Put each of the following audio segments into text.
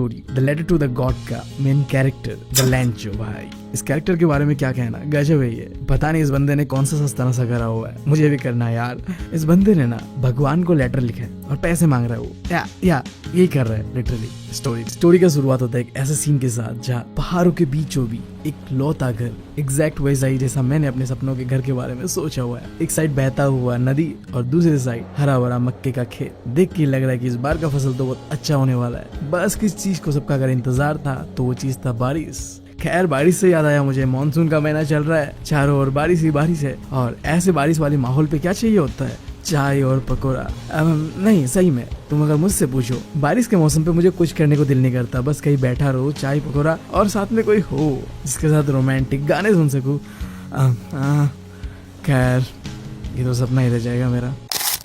Story the letter to the God का main character the Lencho. भाई इस character के बारे में क्या कहना, गजब है ये। पता नहीं इस बंदे ने कौन सा सस्ता नशा करा हुआ है, मुझे भी करना है यार। इस बंदे ने ना भगवान को लेटर लिखा है और पैसे मांग रहा है वो, या यही कर रहा है लिटरली। स्टोरी का शुरुआत होता है एक ऐसे सीन के साथ जहाँ पहाड़ों के बीचों बीच एक लौता घर, एग्जैक्ट वैसा ही जैसा मैंने अपने सपनों के घर के बारे में सोचा हुआ है। एक साइड बहता हुआ नदी और दूसरी साइड हरा भरा मक्के का खेत। देख के लग रहा है कि इस बार का फसल तो बहुत अच्छा होने वाला है। बस किस चीज को सबका अगर इंतजार था तो वो चीज था बारिश। खैर बारिश से याद आया मुझे, मानसून का महीना चल रहा है, चारों ओर बारिश ही बारिश है। और ऐसे बारिश वाले माहौल पे क्या चाहिए होता है, चाय और पकोड़ा। नहीं सही में तुम अगर मुझसे पूछो, बारिश के मौसम पे मुझे कुछ करने को दिल नहीं करता, बस कहीं बैठा रहो, चाय पकोड़ा और साथ में कोई हो जिसके साथ रोमांटिक गाने सुन सकूं। खैर ये तो सपना ही रह जाएगा मेरा।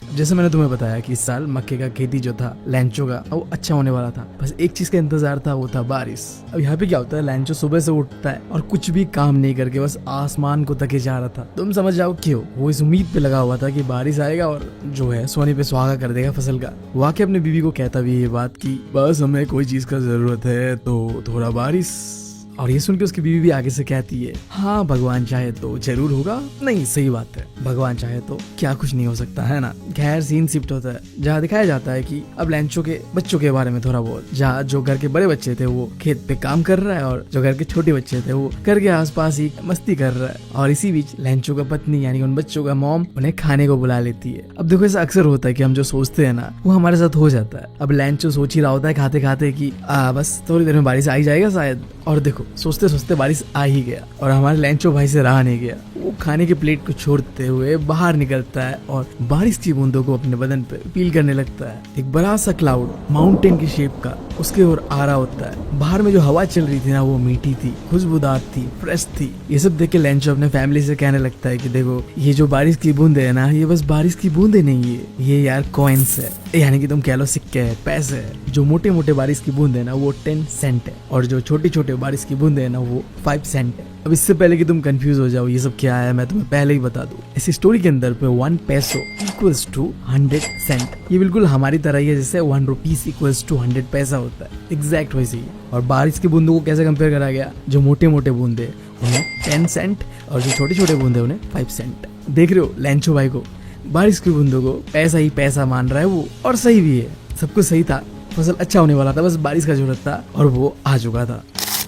जैसे मैंने तुम्हें बताया कि इस साल मक्के का खेती जो था लैंचो का वो अच्छा होने वाला था। बस एक चीज का इंतजार था, वो था बारिश। अब यहाँ पे क्या होता है, लैंचो सुबह से उठता है और कुछ भी काम नहीं करके बस आसमान को तके जा रहा था। तुम समझ जाओ क्यों, वो इस उम्मीद पे लगा हुआ था कि बारिश आएगा और जो है सोने पे सुहागा कर देगा फसल का। वाकई अपने बीवी को कहता भी ये बात की बस हमें कोई चीज का जरूरत है तो थोड़ा बारिश। और ये सुन के उसकी बीवी भी आगे से कहती है, हाँ भगवान चाहे तो जरूर होगा। नहीं सही बात है, भगवान चाहे तो क्या कुछ नहीं हो सकता है ना। खैर सीन शिफ्ट होता है जहाँ दिखाया जाता है कि अब लैंचो के बच्चों के बारे में थोड़ा बहुत, जहाँ जो घर के बड़े बच्चे थे वो खेत पे काम कर रहा है और जो घर के छोटे बच्चे थे वो घर के आसपास ही मस्ती कर रहा है। और इसी बीच लैंचो का पत्नी यानी उन बच्चों का मॉम उन्हें खाने को बुला लेती है। अब देखो ऐसा अक्सर होता है कि हम जो सोचते हैं ना वो हमारे साथ हो जाता है। अब लैंचो सोच ही रहा होता है खाते खाते की बस थोड़ी देर में बारिश आ ही जाएगा शायद, और देखो सोचते सोचते बारिश आ ही गया और हमारे लैंचो भाई से रहा नहीं गया। वो खाने के प्लेट को छोड़ते हुए बाहर निकलता है और बारिश की बूंदों को अपने बदन पे फील करने लगता है। एक बड़ा सा क्लाउड माउंटेन की शेप का उसके ओर आ रहा होता है। बाहर में जो हवा चल रही थी ना वो मीठी थी, खुशबूदार थी, फ्रेश थी। ये सब देख के लैंचो अपने फैमिली से कहने लगता है कि देखो ये जो बारिश की बूंदे है ना, ये बस बारिश की बूंदे नहीं है, ये यार कॉइन्स है, यानी कि तुम कह लो सिक्के है, पैसे है। जो मोटे मोटे बारिश की बूंदे है ना वो 10 सेंट है और जो छोटे छोटे बारिश की बूंदे है ना वो 5 सेंट है। अब इससे पहले कि तुम कंफ्यूज हो जाओ ये सब क्या है, मैं तुम्हें पहले ही बता दूं। इस स्टोरी के अंदर पे 1 पैसो इक्वल्स टू 100 सेंट। ये बिल्कुल हमारी तरह ही है जैसे 1 रुपीस इक्वल्स टू 100 पैसा होता है, एग्जैक्ट वैसे ही। और बारिश की बूंदों को कैसे कंपेयर करा गया, जो मोटे मोटे बूंदे उन्हें 10 सेंट और जो छोटे छोटे बूंदे उन्हें 5 सेंट। देख रहे हो लैंचो भाई को, बारिश की बूंदों को पैसा ही पैसा मान रहा है वो, और सही भी है। सब कुछ सही था, फसल अच्छा होने वाला था, बस बारिश का जरूरत था और वो आ चुका था।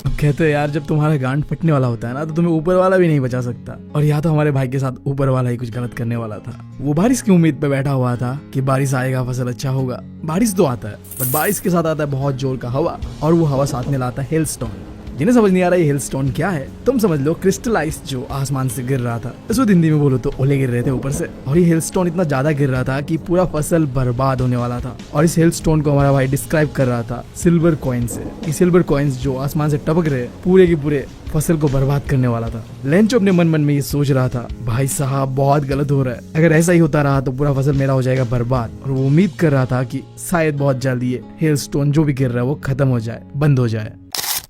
अब कहते हैं यार जब तुम्हारा गांड फटने वाला होता है ना तो तुम्हें ऊपर वाला भी नहीं बचा सकता। और या तो हमारे भाई के साथ ऊपर वाला ही कुछ गलत करने वाला था। वो बारिश की उम्मीद पे बैठा हुआ था कि बारिश आएगा, फसल अच्छा होगा। बारिश तो आता है बट बारिश के साथ आता है बहुत जोर का हवा, और वो हवा साथ में लाता है हेलस्टॉर्म। जिन्हें समझ नहीं आ रहा ये हेलस्टोन क्या है, तुम समझ लो क्रिस्टलाइज जो आसमान से गिर रहा था। इसको हिंदी में बोलो तो ओले गिर रहे थे ऊपर से। और ये हेलस्टोन इतना ज्यादा गिर रहा था कि पूरा फसल बर्बाद होने वाला था। और इस हेलस्टोन को हमारा भाई डिस्क्राइब कर रहा था सिल्वर कॉइन से। ये सिल्वर कॉइन्स जो आसमान से टपक रहे पूरे के पूरे फसल को बर्बाद करने वाला था। लैंचो अपने मन मन में ये सोच रहा था, भाई साहब बहुत गलत हो रहा है, अगर ऐसा ही होता रहा तो पूरा फसल मेरा हो जाएगा बर्बाद। और वो उम्मीद कर रहा था कि शायद बहुत जल्दी ये हेलस्टोन जो भी गिर रहा है वो खत्म हो जाए, बंद हो जाए।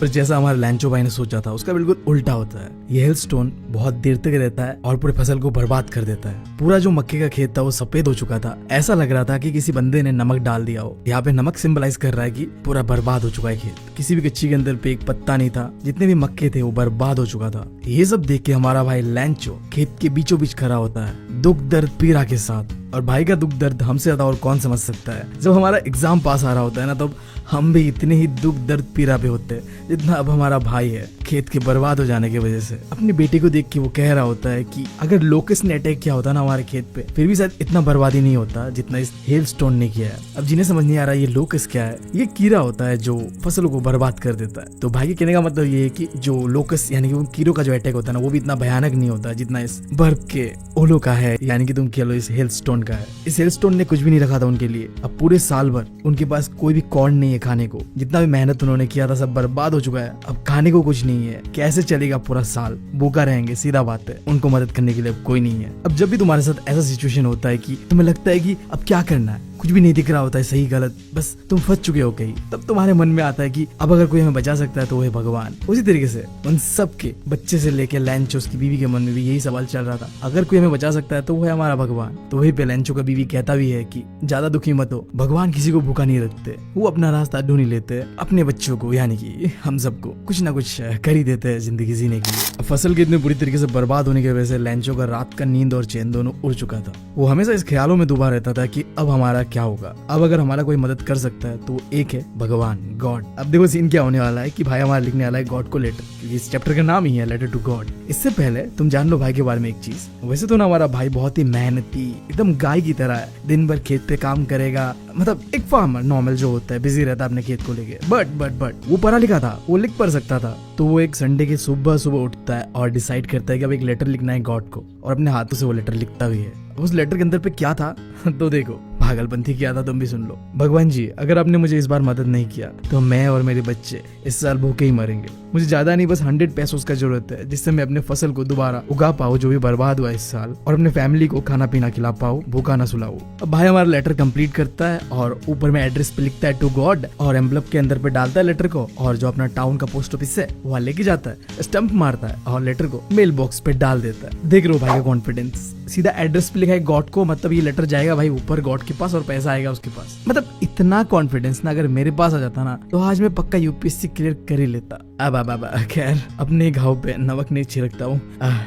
पर जैसा हमारे लैंचो भाई ने सोचा था उसका बिल्कुल उल्टा होता है। ये हेलस्टोन बहुत देर तक रहता है और पूरे फसल को बर्बाद कर देता है। पूरा जो मक्के का खेत था वो सफेद हो चुका था, ऐसा लग रहा था कि किसी बंदे ने नमक डाल दिया हो। यहाँ पे नमक सिंबलाइज कर रहा है कि पूरा बर्बाद हो चुका है खेत। किसी भी कच्ची के अंदर पे एक पत्ता नहीं था, जितने भी मक्के थे वो बर्बाद हो चुका था। ये सब देख के हमारा भाई लैंचो खेत के बीचों बीच खड़ा होता है, दुख दर्द पीड़ा के साथ। और भाई का दुख दर्द हमसे ज्यादा और कौन समझ सकता है। जब हमारा एग्जाम पास आ रहा होता है ना तब हम भी इतने ही दुख दर्द पीड़ा पे होते हैं जितना अब हमारा भाई है खेत के बर्बाद हो जाने की वजह से। अपनी बेटी को देख के वो कह रहा होता है कि अगर लोकस्ट ने अटैक किया होता ना हमारे खेत पे फिर भी शायद इतना बर्बादी नहीं होता जितना इस हेलस्टोन ने किया है। अब जिन्हें समझ नहीं आ रहा ये लोकस्ट क्या है, ये कीड़ा होता है जो फसलों को बर्बाद कर देता है। तो भाई के कहने का मतलब ये है कि जो लोकस्ट यानी कि उन कीड़ों का जो अटैक होता है ना वो भी इतना भयानक नहीं होता जितना इस बर्फ के ओलों का है, यानी कि तुम कह लो इस हेलस्टोन का है। इस हेलस्टोन ने कुछ भी नहीं रखा था उनके लिए। अब पूरे साल भर उनके पास कोई भी कॉर्न नहीं है खाने को, जितना भी मेहनत उन्होंने किया था सब बर्बाद हो चुका है। अब खाने को कुछ नहीं है, कैसे चलेगा पूरा साल, भूखा रहेंगे, सीधा बात है। उनको मदद करने के लिए अब कोई नहीं है। अब जब भी तुम्हारे साथ ऐसा सिचुएशन होता है कि तुम्हें लगता है कि अब क्या करना है, कुछ भी नहीं दिख रहा होता है सही गलत, बस तुम फंस चुके हो कहीं। तब तुम्हारे मन में आता है कि अब अगर कोई हमें बचा सकता है तो वो है भगवान। उसी तरीके से उन सब के बच्चे से लेके लैंचो उसकी बीवी के मन में भी यही सवाल चल रहा था, अगर कोई हमें बचा सकता है तो वो है हमारा भगवान। तो वही पे लैंचो का बीवी कहता भी है कि ज्यादा दुखी मत हो, भगवान किसी को भूखा नहीं रखते, वो अपना रास्ता ढूंढ ही लेते हैं, अपने बच्चों को यानी कि हम सबको कुछ ना कुछ कर ही देते हैं जिंदगी जीने के लिए। फसल के इतने बुरी तरीके से बर्बाद होने की वजह से लैंचो का रात का नींद और चैन दोनों उड़ चुका था। वो हमेशा इस ख्यालों में डूबा रहता था कि अब हमारा क्या होगा, अब अगर हमारा कोई मदद कर सकता है तो वो एक है भगवान, गॉड। अब देखो सीन क्या होने वाला है कि भाई हमारा लिखने वाला है गॉड को लेटर, क्योंकि इस चैप्टर का नाम ही है लेटर टू गॉड। इससे पहले तुम जान लो भाई के बारे में एक चीज। वैसे तो ना हमारा भाई बहुत ही मेहनती एकदम गाय की तरह है, दिन भर खेत पे काम करेगा, मतलब एक फार्मर नॉर्मल जो होता है, बिजी रहता है अपने खेत को लेके। बट वो पढ़ा लिखा था, वो लिख पढ़ सकता था। तो वो एक संडे के सुबह सुबह उठता है और डिसाइड करता है कि अब एक लेटर लिखना है गॉड को, और अपने हाथों से वो लेटर लिखता भी है। उस लेटर के अंदर पे क्या था तो देखो, पागलपंथी क्या था तुम भी सुन लो। भगवान जी, अगर आपने मुझे इस बार मदद नहीं किया तो मैं और मेरे बच्चे इस साल भूखे ही मरेंगे। मुझे ज्यादा नहीं, बस 100 पैसों का जरूरत है, जिससे मैं अपने फसल को दोबारा उगा पाऊँ जो भी बर्बाद हुआ इस साल, और अपने फैमिली को खाना पीना खिला पाऊँ, भूखा ना सुलाऊं। अब भाई हमारा लेटर कंप्लीट करता है और ऊपर में एड्रेस पे लिखता है टू गॉड, और एम्बलप के अंदर पे डालता है लेटर को, और जो अपना टाउन का पोस्ट ऑफिस है वहाँ लेके जाता है, स्टंप मारता है और लेटर को मेल बॉक्स पे डाल देता है। देख रहे हो भाई का कॉन्फिडेंस, सीधा एड्रेस पे लिखा है गॉड को, मतलब ये लेटर जाएगा भाई ऊपर गॉड के पास और पैसा आएगा उसके पास। मतलब इतना कॉन्फिडेंस ना अगर मेरे पास आ जाता ना तो आज मैं पक्का यूपीएससी क्लियर कर ही लेता। अब खैर अपने घाव पे नमक नहीं छिड़कता हूँ,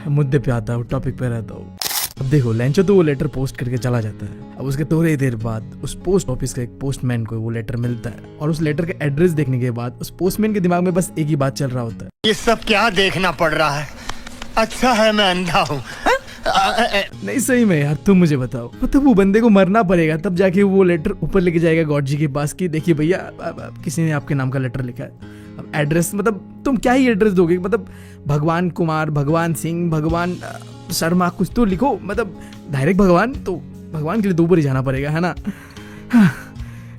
मुद्दे पे आता हूँ, टॉपिक पे रहता हूँ। अब देखो लैंचो तो वो लेटर पोस्ट करके चला जाता है। अब उसके थोड़ी देर बाद उस पोस्ट ऑफिस का एक पोस्टमैन को वो लेटर मिलता है, और उस लेटर का एड्रेस देखने के बाद उस पोस्टमैन के दिमाग में बस एक ही बात चल रहा होता है, ये सब क्या देखना पड़ रहा है, अच्छा है मैं अंधा हूँ। नहीं सही में यार तुम मुझे बताओ, मतलब वो बंदे को मरना पड़ेगा तब जाके वो लेटर ऊपर लेके जाएगा गॉड जी के पास कि देखिए भैया किसी ने आपके नाम का लेटर लिखा है। अब एड्रेस मतलब तुम क्या ही एड्रेस दोगे, मतलब भगवान कुमार, भगवान सिंह, भगवान शर्मा कुछ तो लिखो, मतलब डायरेक्ट भगवान, तो भगवान के लिए तो ऊपर ही जाना पड़ेगा है ना।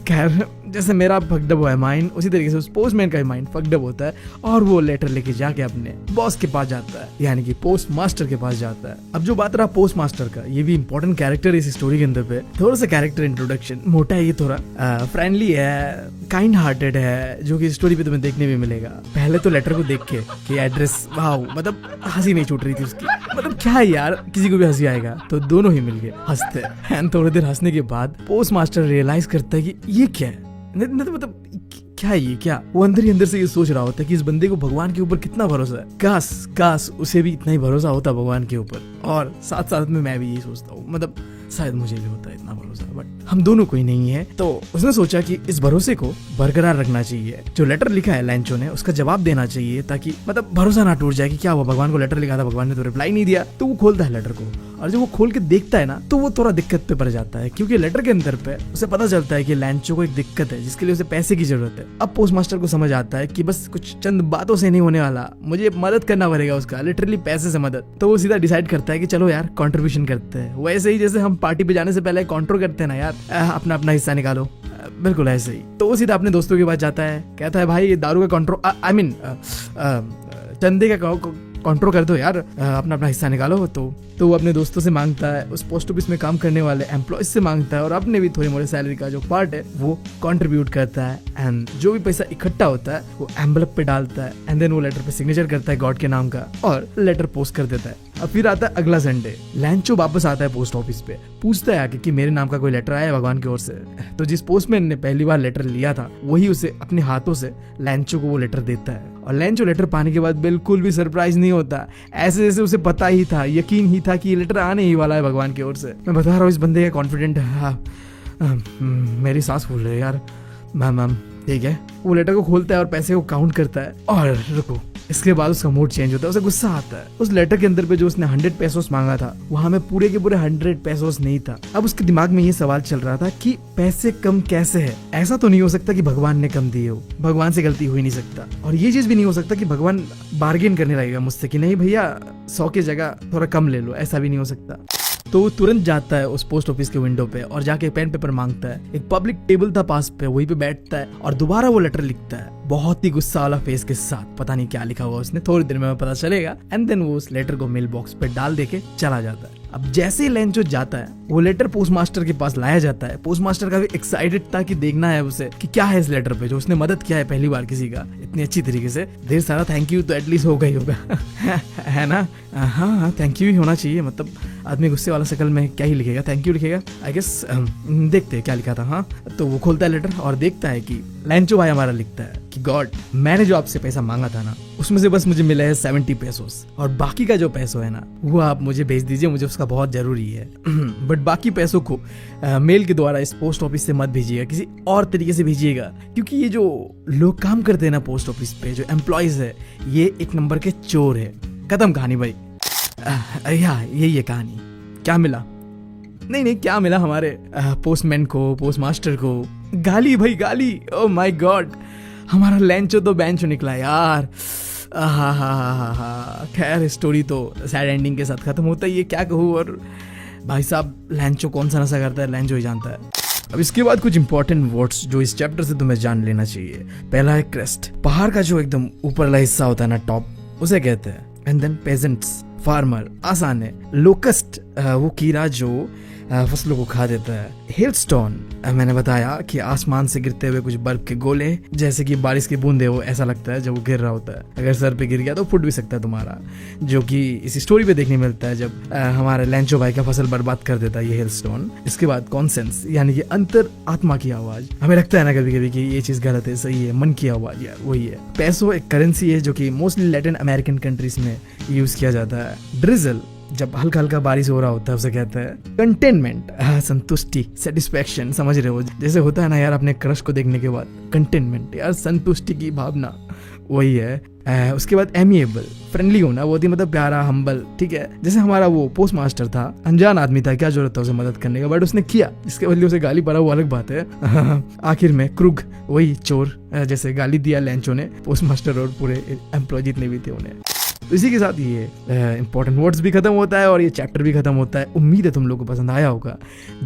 खैर जैसे मेरा फकडअप हुआ है माइंड, उसी तरीके से उस पोस्टमैन का माइंड फकडअप होता है, और वो लेटर लेके जाके अपने बॉस के पास जाता है, यानी कि पोस्ट मास्टर के पास जाता है। अब जो बात रहा पोस्ट मास्टर का, ये भी इंपॉर्टेंट कैरेक्टर इस स्टोरी के अंदर पे। थोड़ा सा कैरेक्टर इंट्रोडक्शन मोटा है, ये थोड़ा फ्रेंडली है, काइंड हार्टेड है, जो कि स्टोरी पे तुम्हें देखने में मिलेगा। पहले तो लेटर को देख के कि एड्रेस वाओ, मतलब हंसी नहीं छूट रही थी उसकी, मतलब क्या है यार, किसी को भी हंसी आएगा, तो दोनों ही मिलके हंसते हैं। थोड़ी देर हंसने के बाद पोस्ट मास्टर रियलाइज करता है कि ये क्या है, मतलब क्या है ये, क्या वो अंदर ही अंदर से ये सोच रहा होता है कि इस बंदे को भगवान के ऊपर कितना भरोसा है, काश उसे भी इतना ही भरोसा होता भगवान के ऊपर। और साथ साथ में मैं भी यही सोचता हूँ, मतलब शायद मुझे भी होता है इतना भरोसा, बट हम दोनों को ही नहीं है। तो उसने सोचा कि इस भरोसे को बरकरार रखना चाहिए, जो लेटर लिखा है लैंचो ने उसका जवाब देना चाहिए, ताकि मतलब भरोसा ना टूट जाए कि क्या हुआ, भगवान को लेटर लिखा था, भगवान ने तो रिप्लाई नहीं दिया। तो वो खोलता है लेटर को, और जब वो खोल के देखता है ना तो वो थोड़ा दिक्कत पे पड़ जाता है, क्योंकि लेटर के अंदर पे उसे पता चलता है कि लैंचो को एक दिक्कत है जिसके लिए उसे पैसे की जरूरत है। अब पोस्ट मास्टर को समझ आता है कि बस कुछ चंद बातों से नहीं होने वाला, मुझे मदद करना पड़ेगा उसका, लिटरली पैसे से मदद। तो वो सीधा डिसाइड करता है कि चलो यार कंट्रीब्यूशन करते हैं, वैसे ही जैसे हम पार्टी पे जाने से पहले कंट्रोल करते हैं ना यार, अपना अपना हिस्सा निकालो, बिल्कुल ऐसे ही। तो वो सीधा अपने दोस्तों के पास जाता है, कहता है भाई ये दारू का कंट्रोल, आई मीन चंदे का कंट्रोल कर दो यार, अपना अपना हिस्सा निकालो। तो वो अपने दोस्तों से मांगता है, उस पोस्ट ऑफिस में काम करने वाले एम्प्लॉय से मांगता है, और अपने भी थोड़ी मोटी सैलरी का जो पार्ट है वो कंट्रीब्यूट करता है, एंड जो भी पैसा इकट्ठा होता है वो एम्बलप पे डालता है, एंड देन वो लेटर पे सिग्नेचर करता है गॉड के नाम का, और लेटर पोस्ट कर देता है। अब फिर आता है अगला संडे, लैंचो वापस आता है पोस्ट ऑफिस पे, पूछता है आके कि मेरे नाम का कोई लेटर आया है भगवान की ओर से। तो जिस पोस्टमैन ने पहली बार लेटर लिया था वही उसे अपने हाथों से लैंचो को वो लेटर देता है, और लैंचो लेटर पाने के बाद बिल्कुल भी सरप्राइज नहीं होता, ऐसे जैसे उसे पता ही था, यकीन ही था कि ये लेटर आने ही वाला है भगवान की ओर से। मैं बता रहा हूँ इस बंदे का कॉन्फिडेंट है। मेरी सांस फूल रही है यार। मैम ठीक है, वो लेटर को खोलता है और पैसे को काउंट करता है, और रुको, इसके बाद उसका मूड चेंज होता है, उसे गुस्सा आता है। उस लेटर के अंदर पे जो उसने 100 पैसोस मांगा था वहां में पूरे के पूरे 100 पैसोस नहीं था। अब उसके दिमाग में ये सवाल चल रहा था कि पैसे कम कैसे है, ऐसा तो नहीं हो सकता कि भगवान ने कम दिए हो, भगवान से गलती हो ही नहीं सकता, और ये चीज भी नहीं हो सकता कि भगवान बार्गेन करने लगेगा मुझसे कि नहीं भैया 100 की जगह थोड़ा कम ले लो, ऐसा भी नहीं हो सकता। तो वो तुरंत जाता है उस पोस्ट ऑफिस के विंडो पे और जाके पेन पेपर मांगता है। एक पब्लिक टेबल था पास पे, वहीं पे बैठता है और दोबारा वो लेटर लिखता है बहुत ही गुस्सा वाला फेस के साथ। पता नहीं क्या लिखा हुआ उसने, थोड़ी देर में पता चलेगा। एंड देन वो उस लेटर को मेल बॉक्स पे डाल देके चला जाता है। अब जैसे ही लेंचो जाता है वो लेटर पोस्ट मास्टर के पास लाया जाता है। पोस्ट मास्टर काफी एक्साइटेड था कि देखना है उसे कि क्या है इस लेटर पे, जो उसने मदद किया है पहली बार किसी का इतनी अच्छी तरीके से। ढेर सारा थैंक यू तो एटलीस्ट होगा ही होगा है ना। हाँ थैंक यू ही होना चाहिए, मतलब आदमी गुस्से वाला शक्ल में क्या ही लिखेगा, थैंक यू लिखेगा आई गेस। देखते हैं क्या लिखा था। हाँ तो वो खोलता है लेटर और देखता है कि लेंचो भाई हमारा लिखता है कि गॉड, मैंने जो आपसे पैसा मांगा था ना उसमें से बस मुझे मिला है 70 पेसोस, और बाकी का जो पैसों है ना वो आप मुझे भेज दीजिए, मुझे उसका बहुत जरूरी है। बट बाकी पैसों को मेल के द्वारा इस पोस्ट ऑफिस से मत भेजिएगा, किसी और तरीके से भेजिएगा, क्योंकि ये जो लोग काम करते हैं ना पोस्ट ऑफिस पे, जो एम्प्लॉयज है, ये एक नंबर के चोर है। खत्म कहानी भाई। यही है कहानी। क्या मिला? नहीं क्या मिला हमारे पोस्टमैन को, पोस्ट मास्टर को? गाली भाई, गाली। ओह माय गॉड, हमारा लेंचो तो बेंचो निकला यार। खैर स्टोरी तो सैड एंडिंग के साथ खत्म होता ही है, क्या कहूँ। और भाई साहब लेंचो कौन सा नशा करता है लेंचो ही जानता है। अब इसके बाद कुछ इंपॉर्टेंट वर्ड्स जो इस चैप्टर से तुम्हें जान लेना चाहिए। पहला है क्रेस्ट, पहाड़ का जो एकदम ऊपर वाला हिस्सा होता है ना, टॉप, उसे कहते हैं। एंड देन पेजेंट्स, फार्मर, आसान है। लोकस्ट, वो कीड़ा जो फसलों को खा देता है। हेलस्टोन, मैंने बताया कि आसमान से गिरते हुए कुछ बर्फ के गोले, जैसे कि बारिश की बूंदे, वो ऐसा लगता है जब वो गिर रहा होता है। अगर सर पे गिर गया तो फुट भी सकता है तुम्हारा, जो कि इस स्टोरी पे देखने मिलता है जब हमारे लेंचो भाई का फसल बर्बाद कर देता है ये हेलस्टोन। इसके बाद कॉन्सेंस, यानी कि अंतर आत्मा की आवाज। हमें लगता है ना कभी कभी कि ये चीज गलत है, सही है, मन की आवाज यार वही है। पैसो एक करेंसी है जो कि मोस्टली लैटिन अमेरिकन कंट्रीज में यूज किया जाता है। ड्रिजल, जब हल्का हल्का बारिश हो रहा होता है उसे कहते हैं। कंटेनमेंट, संतुष्टि, सेटिस्फैक्शन, समझ रहे हो, जैसे होता है ना यार अपने क्रश को देखने के बाद कंटेनमेंट, यार संतुष्टि की भावना, वही है। उसके बाद एमिएबल, फ्रेंडली होना, वो थी मतलब प्यारा, हम्बल, ठीक है। जैसे हमारा वो पोस्ट मास्टर था, अनजान आदमी था, क्या जरूरत था उसे मदद करने का, बट उसने किया, इसके बदले उसे गाली पड़ा, वो अलग बात है। आखिर में क्रूग, वही चोर, जैसे गाली दिया लेंचो ने पोस्ट मास्टर और पूरे एम्प्लॉय जितने भी थे उन्हें। तो इसी के साथ ये इंपॉर्टेंट वर्ड्स भी खत्म होता है और ये चैप्टर भी खत्म होता है। उम्मीद है तुम लोग को पसंद आया होगा।